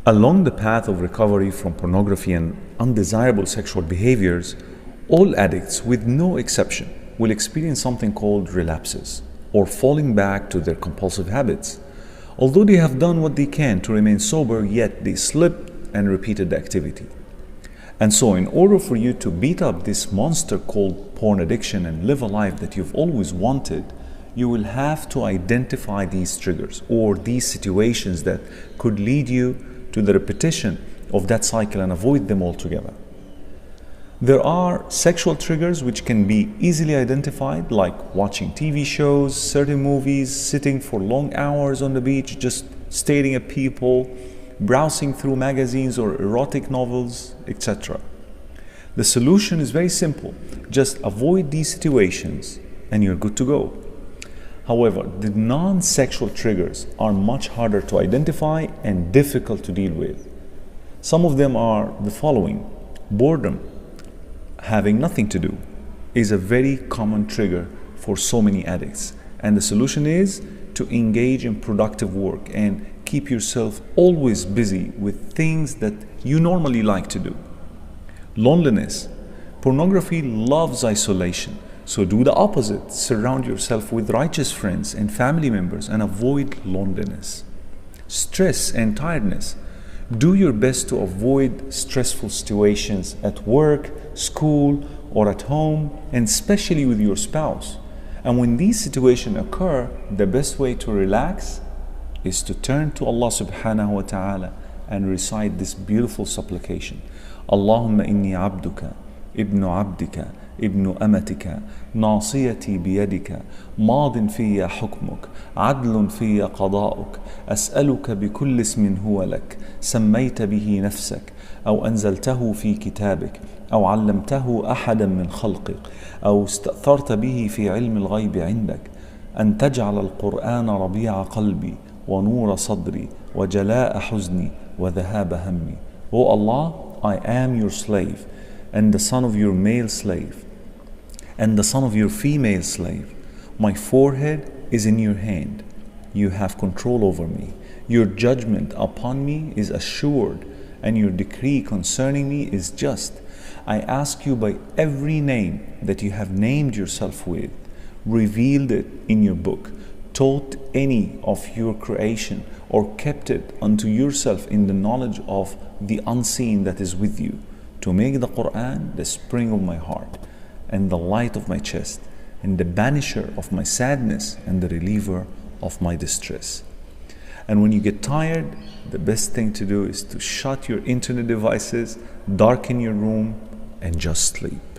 Along the path of recovery from pornography and undesirable sexual behaviors, all addicts, with no exception, will experience something called relapses, or falling back to their compulsive habits. Although they have done what they can to remain sober, yet they slip and repeated the activity. And so, in order for you to beat up this monster called porn addiction and live a life that you've always wanted, you will have to identify these triggers or these situations that could lead you to the repetition of that cycle and avoid them altogether. There are sexual triggers which can be easily identified, like watching TV shows, certain movies, sitting for long hours on the beach, just staring at people, browsing through magazines or erotic novels, etc. The solution is very simple. Just avoid these situations and you're good to go. However, the non-sexual triggers are much harder to identify and difficult to deal with. Some of them are the following. Boredom, having nothing to do, is a very common trigger for so many addicts. And the solution is to engage in productive work and keep yourself always busy with things that you normally like to do. Loneliness. Pornography loves isolation. So do the opposite. Surround yourself with righteous friends and family members and avoid loneliness. Stress and tiredness. Do your best to avoid stressful situations at work, school, or at home, and especially with your spouse. And when these situations occur, the best way to relax is to turn to Allah subhanahu wa ta'ala and recite this beautiful supplication. Allahumma inni abduka, ibnu abdika, ابن أمتك ناصيتي بيدك ماض في حكمك عدل في قضاؤك أسألك بكل اسم هو لك سميت به نفسك أو أنزلته في كتابك أو علمته أحدا من خلقك أو استأثرت به في علم الغيب عندك أن تجعل القرآن ربيع قلبي ونور صدري وجلاء حزني وذهاب همي. O Allah, I am your slave and the son of your male slave and the son of your female slave. My forehead is in your hand. You have control over me. Your judgment upon me is assured, and your decree concerning me is just. I ask you by every name that you have named yourself with, revealed it in your book, taught any of your creation, or kept it unto yourself in the knowledge of the unseen that is with you, to make the Quran the spring of my heart, and the light of my chest, and the banisher of my sadness, and the reliever of my distress. And when you get tired, the best thing to do is to shut your internet devices, darken your room, and just sleep.